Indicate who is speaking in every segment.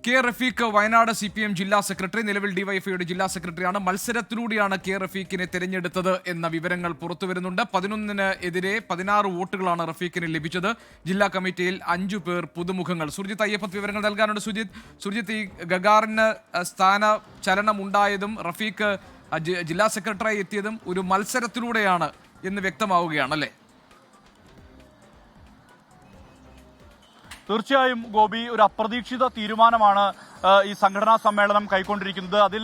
Speaker 1: K Rafeeq Wayanad CPM ജില്ലാ secretary, നിലവിൽ ഡിവൈഎഫ്ഐയുടെ ജില്ലാ സെക്രട്ടറിയാണ്. മത്സരത്തിലൂടെയാണ് കെ റഫീഖിനെ തെരഞ്ഞെടുത്തത് എന്ന വിവരങ്ങൾ പുറത്തുവരുന്നുണ്ട്. 11 എതിരെ 16 വോട്ടുകളാണ് റഫീഖിന് ലഭിച്ചത്. ജില്ലാ കമ്മിറ്റിയിൽ 5 പേർ പുതുമുഖങ്ങൾ. സുർജിത്ത് അയ്യപ്പത്ത് വിവരങ്ങൾ നൽകാനുണ്ട്. സുർജിത്ത്, ഈ ഗഗാറിന് സ്ഥാന ചലനം ഉണ്ടായതും റഫീഖ് ജില്ലാ സെക്രട്ടറി എത്തിയതും ഒരു മത്സരത്തിലൂടെയാണ് എന്ന് വ്യക്തമാവുകയാണല്ലേ?
Speaker 2: തീർച്ചയായും ഗോപി, ഒരു അപ്രതീക്ഷിത തീരുമാനമാണ് ഈ സംഘടനാ സമ്മേളനം കൈക്കൊണ്ടിരിക്കുന്നത്. അതിൽ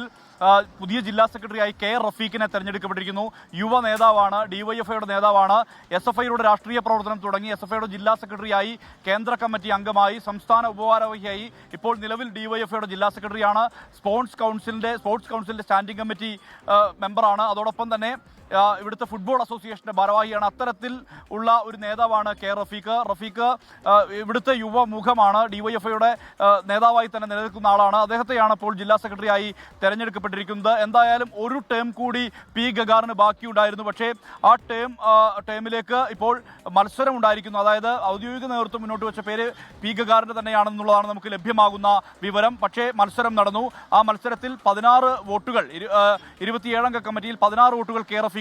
Speaker 2: പുതിയ ജില്ലാ സെക്രട്ടറിയായി കെ റഫീഖിനെ തെരഞ്ഞെടുക്കപ്പെട്ടിരിക്കുന്നു. യുവ നേതാവാണ്, ഡിവൈഎഫ്ഐയുടെ നേതാവാണ്. SFIയുടെ രാഷ്ട്രീയ പ്രവർത്തനം തുടങ്ങി SFIയുടെ ജില്ലാ സെക്രട്ടറിയായി, കേന്ദ്ര കമ്മിറ്റി അംഗമായി, സംസ്ഥാന ഉപഭാരവാഹിയായി, ഇപ്പോൾ നിലവിൽ ഡിവൈഎഫ്ഐയുടെ ജില്ലാ സെക്രട്ടറിയാണ്. സ്പോർട്സ് കൗൺസിലിന്റെ സ്റ്റാൻഡിംഗ് കമ്മിറ്റി മെമ്പറാണ്. അതോടൊപ്പം തന്നെ ഇവിടുത്തെ ഫുട്ബോൾ അസോസിയേഷന്റെ ഭാരവാഹിയാണ്. അത്തരത്തിൽ ഉള്ള ഒരു നേതാവാണ് കെ റഫീഖ്. ഇവിടുത്തെ യുവമുഖമാണ്, ഡിവൈഎഫ്ഐയുടെ നേതാവായി തന്നെ നിലനിൽക്കുന്ന ആളാണ്. അദ്ദേഹത്തെയാണ് ഇപ്പോൾ ജില്ലാ സെക്രട്ടറിയായി തെരഞ്ഞെടുക്കപ്പെട്ടിരിക്കുന്നത്. എന്തായാലും ഒരു ടേം കൂടി പി ഗഗാറിന് ബാക്കിയുണ്ടായിരുന്നു. പക്ഷേ ആ ടേമിലേക്ക് ഇപ്പോൾ മത്സരം ഉണ്ടായിരിക്കുന്നു. അതായത് ഔദ്യോഗിക നേതൃത്വം മുന്നോട്ട് വെച്ച പേര് പി ഗഗാറിന്റെ തന്നെയാണെന്നുള്ളതാണ് നമുക്ക് ലഭ്യമാകുന്ന വിവരം. പക്ഷേ മത്സരം നടന്നു. ആ മത്സരത്തിൽ 16 വോട്ടുകൾ, 27 അംഗ കമ്മിറ്റിയിൽ 16 വോട്ടുകൾ കെ റഫീഖിനും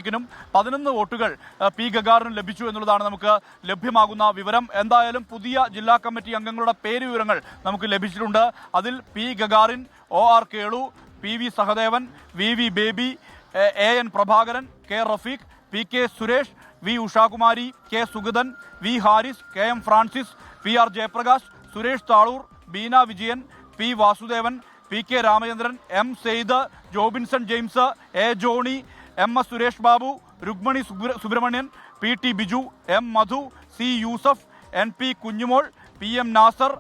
Speaker 2: 11 വോട്ടുകൾ പി ഗഗാറിനും ലഭിച്ചു എന്നുള്ളതാണ് നമുക്ക് ലഭ്യമാകുന്ന വിവരം. എന്തായാലും പുതിയ ജില്ലാ കമ്മിറ്റി അംഗങ്ങളുടെ പേര് വിവരങ്ങൾ നമുക്ക് ലഭിച്ചിട്ടുണ്ട്. അതിൽ P Gagarin, OR Kelu, PV Sahadevan, VV Baby, AN Prabhakaran, K Rafeeq, PK Suresh, V Ushakumari, K Sugathan, V Haris, KM Francis, PR Jayaprakash, Suresh Thaloor, Beena Vijayan, P Vasudevan, PK Ramachandran, M Sayed, Jobinson James, A Johny, MS Suresh Babu, Rukmani Subramanian, PT Biju, M Madhu, C Yusuf, NP Kunjumol, PM Nasar,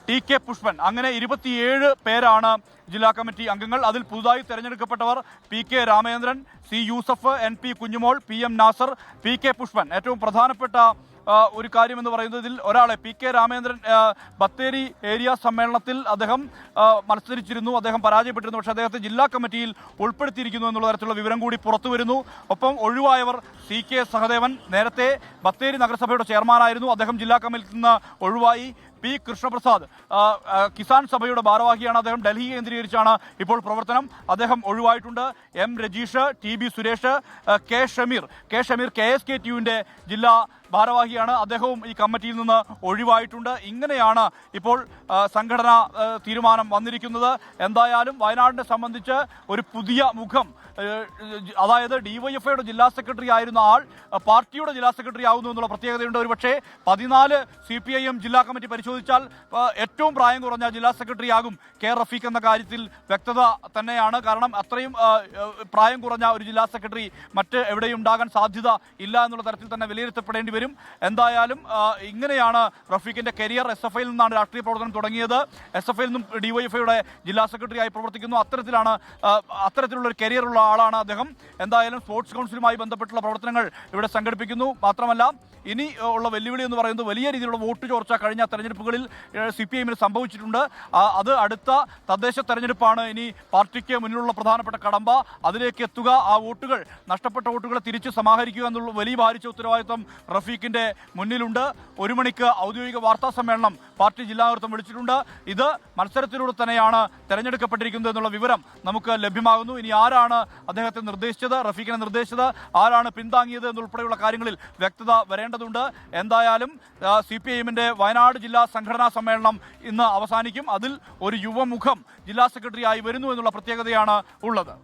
Speaker 2: TK Pushpan. അങ്ങനെ 27 പേരാണ് ജില്ലാ കമ്മിറ്റി അംഗങ്ങൾ. അതിൽ പുതുതായി തെരഞ്ഞെടുക്കപ്പെട്ടവർ PK Ramachandran, C Yusuf, NP Kunjumol, PM Nasar, PK Pushpan. ഏറ്റവും പ്രധാനപ്പെട്ട ഒരു കാര്യമെന്ന് പറയുന്നത്, ഇതിൽ ഒരാളെ PK രാമചന്ദ്രൻ ബത്തേരി ഏരിയ സമ്മേളനത്തിൽ അദ്ദേഹം മത്സരിച്ചിരുന്നു. അദ്ദേഹം പരാജയപ്പെട്ടിരുന്നു. പക്ഷേ അദ്ദേഹത്തെ ജില്ലാ കമ്മിറ്റിയിൽ ഉൾപ്പെടുത്തിയിരിക്കുന്നു എന്നുള്ള തരത്തിലുള്ള വിവരം കൂടി പുറത്തു വരുന്നു. ഒപ്പം ഒഴിവായവർ CK സഹദേവൻ, നേരത്തെ ബത്തേരി നഗരസഭയുടെ ചെയർമാനായിരുന്നു. അദ്ദേഹം ജില്ലാ കമ്മിറ്റിയിൽ നിന്ന് ഒഴിവായി. P കൃഷ്ണപ്രസാദ്, കിസാൻ സഭയുടെ ഭാരവാഹിയാണ്. അദ്ദേഹം ഡൽഹി കേന്ദ്രീകരിച്ചാണ് ഇപ്പോൾ പ്രവർത്തനം. അദ്ദേഹം ഒഴിവായിട്ടുണ്ട്. M Rajeesh, TB Suresh, K Shameer KSKTUവിന്റെ ജില്ലാ ഭാരവാഹിയാണ്. അദ്ദേഹവും ഈ കമ്മിറ്റിയിൽ നിന്ന് ഒഴിവായിട്ടുണ്ട്. ഇങ്ങനെയാണ് ഇപ്പോൾ സംഘടനാ തീരുമാനം വന്നിരിക്കുന്നത്. എന്തായാലും വയനാടിനെ സംബന്ധിച്ച് ഒരു പുതിയ മുഖം, അതായത് ഡിവൈഎഫ്ഐയുടെ ജില്ലാ സെക്രട്ടറി ആയിരുന്ന ആൾ പാർട്ടിയുടെ ജില്ലാ സെക്രട്ടറി ആകുന്നു എന്നുള്ള പ്രത്യേകതയുണ്ട്. ഒരുപക്ഷെ 14 CPIM ജില്ലാ കമ്മിറ്റി പരിശോധിച്ചാൽ ഏറ്റവും പ്രായം കുറഞ്ഞ ജില്ലാ സെക്രട്ടറി ആകും കെ റഫീഖ് എന്ന കാര്യത്തിൽ വ്യക്തത തന്നെയാണ്. കാരണം അത്രയും പ്രായം കുറഞ്ഞ ഒരു ജില്ലാ സെക്രട്ടറി മറ്റ് എവിടെയും ഉണ്ടാകാൻ സാധ്യത ഇല്ല എന്നുള്ള തരത്തിൽ തന്നെ വിലയിരുത്തപ്പെടേണ്ടി വരും. എന്തായാലും ഇങ്ങനെയാണ് റഫീഖിന്റെ കരിയർ. SFIയിൽ നിന്നാണ് രാഷ്ട്രീയ പ്രവർത്തനം തുടങ്ങിയത്. SFIയിൽ നിന്നും ഡിവൈഎഫ്ഐയുടെ ജില്ലാ സെക്രട്ടറി ആയി പ്രവർത്തിക്കുന്നു. അത്തരത്തിലുള്ള ഒരു കരിയറുള്ള ആളാണ് അദ്ദേഹം. എന്തായാലും സ്പോർട്സ് കൗൺസിലുമായി ബന്ധപ്പെട്ടുള്ള പ്രവർത്തനങ്ങൾ ഇവിടെ സംഘടിപ്പിക്കുന്നു. മാത്രമല്ല, ഇനി ഉള്ള വെല്ലുവിളി എന്ന് പറയുന്നത് വലിയ രീതിയിലുള്ള വോട്ട് ചോർച്ച കഴിഞ്ഞ തെരഞ്ഞെടുപ്പുകളിൽ CPIMന് സംഭവിച്ചിട്ടുണ്ട്. അത് അടുത്ത തദ്ദേശ തെരഞ്ഞെടുപ്പാണ് ഇനി പാർട്ടിക്ക് മുന്നിലുള്ള പ്രധാനപ്പെട്ട കടമ്പ. അതിലേക്ക് എത്തുക, ആ വോട്ടുകൾ, നഷ്ടപ്പെട്ട വോട്ടുകളെ തിരിച്ച് സമാഹരിക്കുക എന്നുള്ള വലിയ ഭാരിച്ച ഉത്തരവാദിത്വം റഫീഖിന്റെ മുന്നിലുണ്ട്. 1 മണിക്ക് ഔദ്യോഗിക വാർത്താ സമ്മേളനം പാർട്ടി ജില്ലാ നേതൃത്വം വിളിച്ചിട്ടുണ്ട്. ഇത് മത്സരത്തിലൂടെ തന്നെയാണ് തെരഞ്ഞെടുക്കപ്പെട്ടിരിക്കുന്നത് എന്നുള്ള വിവരം നമുക്ക് ലഭ്യമാകുന്നു. ഇനി ആരാണ് അദ്ദേഹത്തെ നിർദ്ദേശിച്ചത്, റഫീഖിനെ നിർദ്ദേശിച്ചത്, ആരാണ് പിന്താങ്ങിയത് എന്നുൾപ്പെടെയുള്ള കാര്യങ്ങളിൽ വ്യക്തത വരേണ്ടതുണ്ട്. എന്തായാലും CPIMന്റെ വയനാട് ജില്ലാ സംഘടനാ സമ്മേളനം ഇന്ന് അവസാനിക്കും. അതിൽ ഒരു യുവമുഖം ജില്ലാ സെക്രട്ടറിയായി വരുന്നു എന്നുള്ള പ്രത്യേകതയാണ് ഉള്ളത്.